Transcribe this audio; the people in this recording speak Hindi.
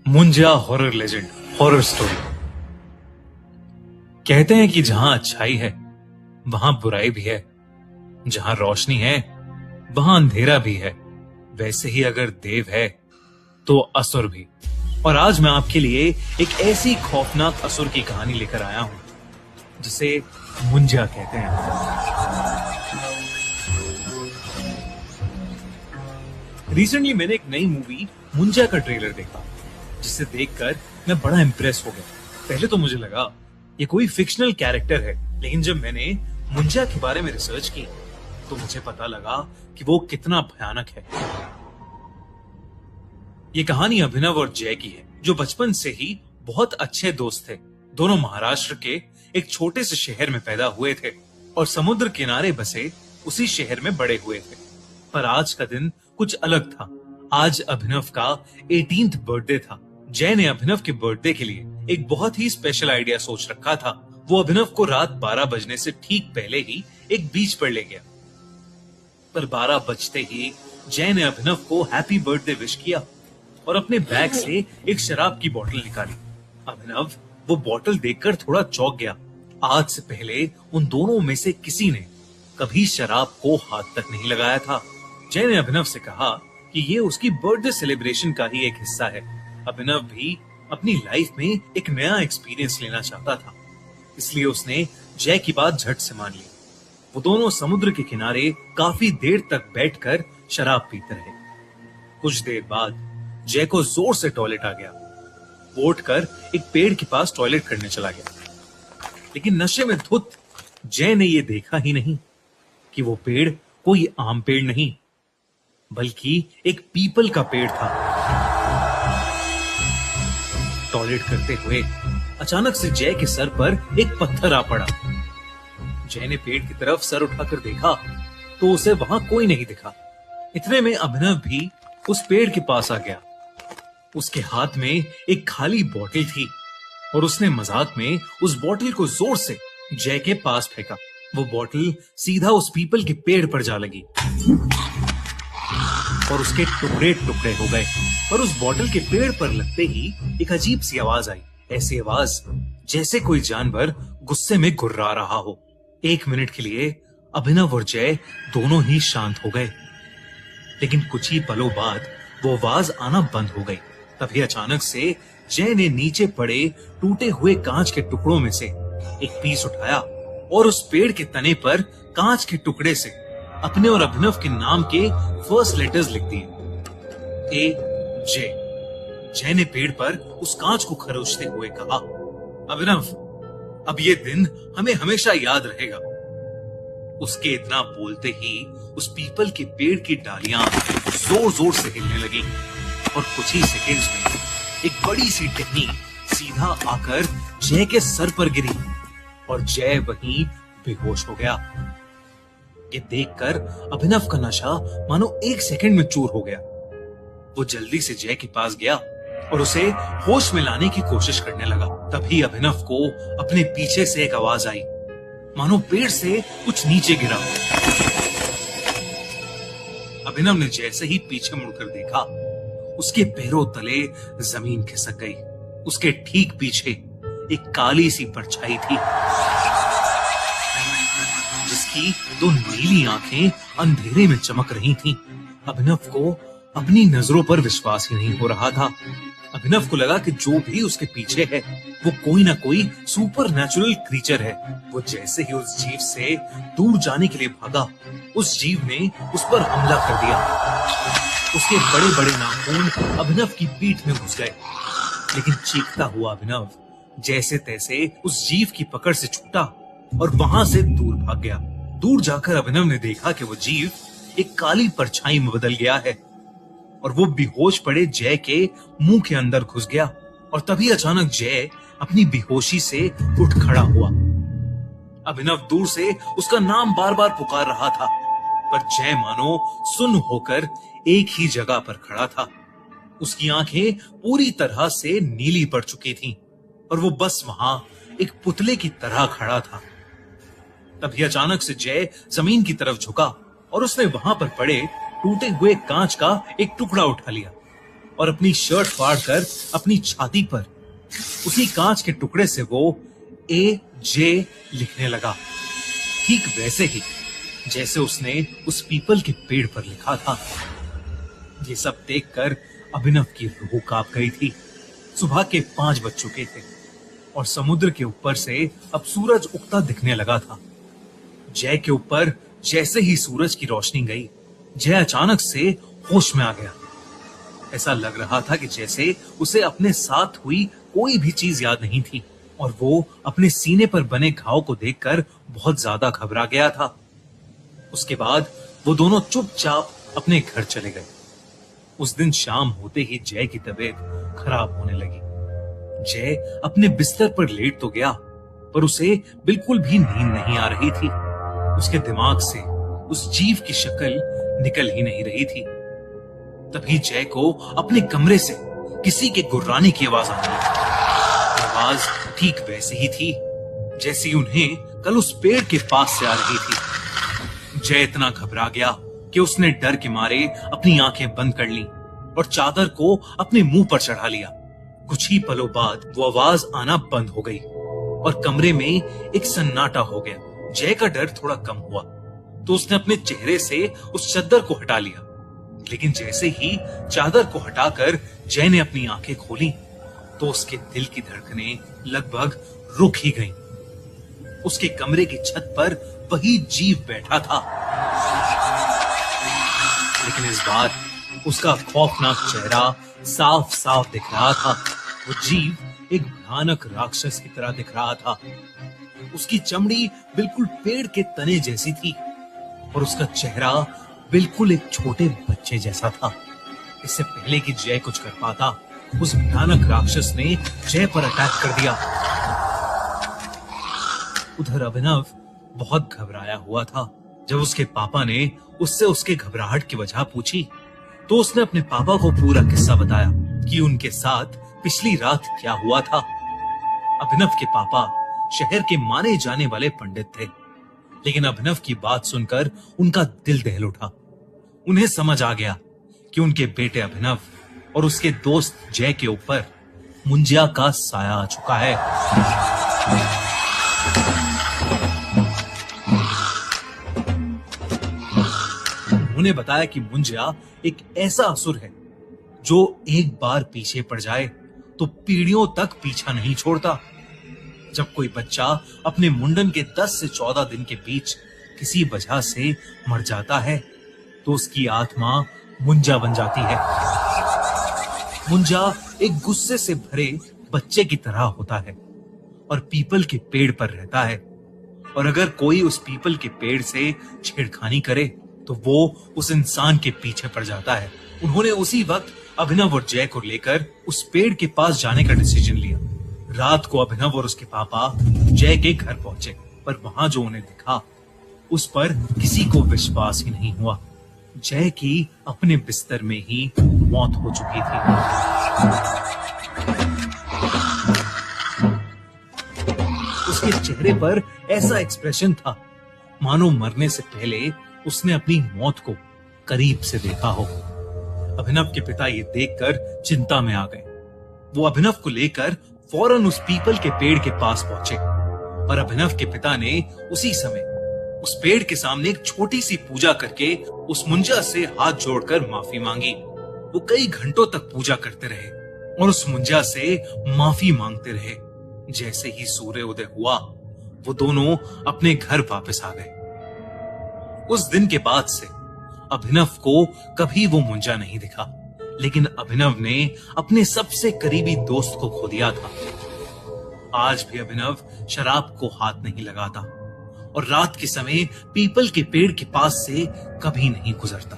मुंजा हॉरर लेजेंड, हॉरर स्टोरी। कहते हैं कि जहां अच्छाई है वहां बुराई भी है, जहां रोशनी है वहां अंधेरा भी है। वैसे ही अगर देव है तो असुर भी। और आज मैं आपके लिए एक ऐसी खौफनाक असुर की कहानी लेकर आया हूं जिसे मुंजा कहते हैं। रिसेंटली मैंने एक नई मूवी मुंजा का ट्रेलर देखा, जिसे देखकर मैं बड़ा इंप्रेस हो गया। पहले तो मुझे लगा ये कोई फिक्शनल कैरेक्टर है, लेकिन जब मैंने मुंजा के बारे में रिसर्च की तो मुझे पता लगा कि वो कितना भयानक है। ये कहानी अभिनव और जय की है, जो बचपन से ही बहुत अच्छे दोस्त थे। दोनों महाराष्ट्र के एक छोटे से शहर में पैदा हुए थे और समुद्र किनारे बसे उसी शहर में बड़े हुए थे। पर आज का दिन कुछ अलग था। आज अभिनव का 18th बर्थडे था। जय ने अभिनव के बर्थडे के लिए एक बहुत ही स्पेशल आइडिया सोच रखा था। वो अभिनव को रात 12 बजने से ठीक पहले ही एक बीच पर ले गया। पर 12 बजते ही जय ने अभिनव को हैप्पी बर्थडे विश किया और अपने बैग से एक शराब की बोतल निकाली। अभिनव वो बोतल देखकर थोड़ा चौंक गया। आज से पहले उन दोनों में से किसी ने कभी शराब को हाथ तक नहीं लगाया था। जय ने अभिनव से कहा कि ये उसकी बर्थडे सेलिब्रेशन का ही एक हिस्सा है। अभिनव भी अपनी लाइफ में एक नया एक्सपीरियंस लेना चाहता था, इसलिए उसने जय की बात झट से मान ली। वो दोनों समुद्र के किनारे काफी देर तक बैठकर शराब पीते रहे। कुछ देर बाद जय को जोर से टॉयलेट आ गया। वो उठकर एक पेड़ के पास टॉयलेट करने चला गया, लेकिन नशे में धुत जय ने ये देखा ही नहीं कि वो पेड़ कोई आम पेड़ नहीं, बल्कि एक पीपल का पेड़ था। टॉयलेट करते हुए अचानक से जय के सर पर एक पत्थर आ पड़ा। जय ने पेड़ की तरफ सर उठाकर देखा तो उसे वहां कोई नहीं दिखा। इतने में अभिनव भी उस पेड़ के पास आ गया। उसके हाथ में एक खाली बोतल थी और उसने मजाक में उस बोतल को जोर से जय के पास फेंका। वो बोतल सीधा उस पीपल के पेड़ पर जा लगी और उसके टुकड़े टुकड़े हो गए। और उस बोतल के पेड़ पर लगते ही एक अजीब सी आवाज आई। ऐसी आवाज जैसे कोई जानवर गुस्से में गुर्रा रहा हो। 1 मिनट के लिए अभिनव और जय दोनों ही शांत हो गए, लेकिन कुछ ही पलों बाद वो आवाज आना बंद हो गई। तभी अचानक से जय ने नीचे पड़े टूटे हुए कांच के टुकड़ों में से एक पीस उठाया और उस पेड़ के तने पर कांच के टुकड़े से अपने और अभिनव के नाम के फर्स्ट लेटर्स लिख दिए, AJ। जय ने पेड़ पर उस कांच को खरोचते हुए कहा, अभिनव, अब ये दिन हमें हमेशा याद रहेगा। उसके इतना बोलते ही उस पीपल के पेड़ की डालियां जोर जोर से हिलने लगी और कुछ ही सेकेंड्स में एक बड़ी सी टहनी सीधा आकर जय के सर पर गिरी और जय वहीं बेहोश हो गया। ये देखकर अभिनव का नशा मानो 1 सेकंड में चूर हो गया। वो जल्दी से जय के पास गया और उसे होश में लाने की कोशिश करने लगा। तभी अभिनव को अपने पीछे से एक आवाज आई, मानो पेड़ से कुछ नीचे गिरा। अभिनव ने जैसे ही पीछे मुड़कर देखा, उसके पैरों तले जमीन खिसक गई। उसके ठीक पीछे एक काली सी परछाई थी, जिसकी 2 नीली आंखें अंधेरे में चमक रही थीं। अभिनव को अपनी नजरों पर विश्वास ही नहीं हो रहा था। अभिनव को लगा कि जो भी उसके पीछे है वो कोई ना कोई सुपर नेचुरल क्रीचर है। वो जैसे ही उस जीव से दूर जाने के लिए भागा, उस जीव ने उस पर हमला कर दिया। उसके बड़े बड़े नाखून अभिनव की पीठ में घुस गए, लेकिन चीखता हुआ अभिनव जैसे तैसे उस जीव की पकड़ से छूटा और वहां से दूर भाग गया। दूर जाकर अभिनव ने देखा कि वो जीव एक काली परछाई में बदल गया है और वो बेहोश पड़े जय के मुंह के अंदर घुस गया। और तभी अचानक जय अपनी बेहोशी से उठ खड़ा हुआ। अभिनव दूर से उसका नाम बार बार पुकार रहा था, पर जय मानो सुन्न होकर एक ही जगह पर खड़ा था। उसकी आंखें पूरी तरह से नीली पड़ चुकी थीं और वो बस वहां एक पुतले की तरह खड़ा था। तभी अचानक से जय जमीन की तरफ झुका और उसने वहां पर पड़े टूटे हुए कांच का एक टुकड़ा उठा लिया और अपनी शर्ट फाड़कर अपनी छाती पर उसी कांच के टुकड़े से वो AJ लिखने लगा, ठीक वैसे ही जैसे उसने उस पीपल के पेड़ पर लिखा था। ये सब देखकर अभिनव की रूह कांप गई थी। सुबह के 5 बज चुके थे और समुद्र के ऊपर से अब सूरज उगता दिखने लगा था। जय के ऊपर जैसे ही सूरज की रोशनी गई, जय अचानक से होश में आ गया। ऐसा लग रहा था कि जैसे उसे अपने साथ हुई कोई भी चीज याद नहीं थी और वो अपने सीने पर बने घाव को देखकर बहुत ज्यादा घबरा गया था। उसके बाद वो दोनों चुपचाप अपने घर चले गए। उस दिन शाम होते ही जय की तबीयत खराब होने लगी। जय अपने बिस्तर पर लेट तो गया, पर उसे बिल्कुल भी नींद नहीं आ रही थी। उसके दिमाग से उस जीव की शक्ल निकल ही नहीं रही थी। तभी जय को अपने कमरे से किसी के गुर्राने की आवाज आने लगी। आवाज ठीक वैसे ही थी जैसी उन्हें कल उस पेड़ के पास से आ रही थी। जय इतना घबरा गया कि उसने डर के मारे अपनी आंखें बंद कर ली और चादर को अपने मुंह पर चढ़ा लिया। कुछ ही पलों बाद वो आवाज आना बंद हो गई और कमरे में एक सन्नाटा हो गया। जय का डर थोड़ा कम हुआ तो उसने अपने चेहरे से उस चादर को हटा लिया, लेकिन जैसे ही चादर को हटाकर जय ने अपनी आंखें खोली तो उसके दिल की धड़कनें लगभग रुक ही गईं। उसके कमरे की छत पर वही जीव बैठा था, लेकिन इस बार उसका खौफनाक चेहरा साफ साफ दिख रहा था। वो जीव एक भयानक राक्षस की तरह दिख रहा था। उसकी चमड़ी बिल्कुल पेड़ के तने जैसी थी और उसका चेहरा बिल्कुल एक छोटे बच्चे जैसा था। इससे पहले कि जय कुछ कर पाता, उस भयानक राक्षस ने जय पर अटैक कर दिया। उधर अभिनव बहुत घबराया हुआ था। जब उसके पापा ने उससे उसके घबराहट की वजह पूछी तो उसने अपने पापा को पूरा किस्सा बताया कि उनके साथ पिछली रात क्या हुआ था। अभिनव के पापा शहर के माने जाने वाले पंडित थे, लेकिन अभिनव की बात सुनकर उनका दिल दहल उठा। उन्हें समझ आ गया कि उनके बेटे अभिनव और उसके दोस्त जय के ऊपर मुंजिया का साया आ चुका है। उन्होंने बताया कि मुंजिया एक ऐसा असुर है जो एक बार पीछे पड़ जाए तो पीढ़ियों तक पीछा नहीं छोड़ता। जब कोई बच्चा अपने मुंडन के 10 से 14 दिन के बीच किसी वजह से मर जाता है तो उसकी आत्मा मुंजा बन जाती है। मुंजा एक गुस्से से भरे बच्चे की तरह होता है और पीपल के पेड़ पर रहता है, और अगर कोई उस पीपल के पेड़ से छेड़खानी करे तो वो उस इंसान के पीछे पड़ जाता है। उन्होंने उसी वक्त अभिनव और जय को लेकर उस पेड़ के पास जाने का डिसीजन लिया। रात को अभिनव और उसके पापा जय के घर पहुंचे, पर वहां जो उन्हें दिखा उस पर किसी को विश्वास ही नहीं हुआ। जय की अपने बिस्तर में ही मौत हो चुकी थी। उसके चेहरे पर ऐसा एक्सप्रेशन था मानो मरने से पहले उसने अपनी मौत को करीब से देखा हो। अभिनव के पिता ये देखकर चिंता में आ गए। वो अभिनव को लेकर फौरन उस पीपल के पेड़ के पास पहुंचे और अभिनव के पिता ने उसी समय उस पेड़ के सामने एक छोटी सी पूजा करके उस मुंजा से हाथ जोड़कर माफी मांगी। वो कई घंटों तक पूजा करते रहे और उस मुंजा से माफी मांगते रहे। जैसे ही सूर्य उदय हुआ वो दोनों अपने घर वापस आ गए। उस दिन के बाद से अभिनव को कभी वो मुंजा नहीं दिखा, लेकिन अभिनव ने अपने सबसे करीबी दोस्त को खो दिया था। आज भी अभिनव शराब को हाथ नहीं लगाता और रात के समय पीपल के पेड़ के पास से कभी नहीं गुजरता।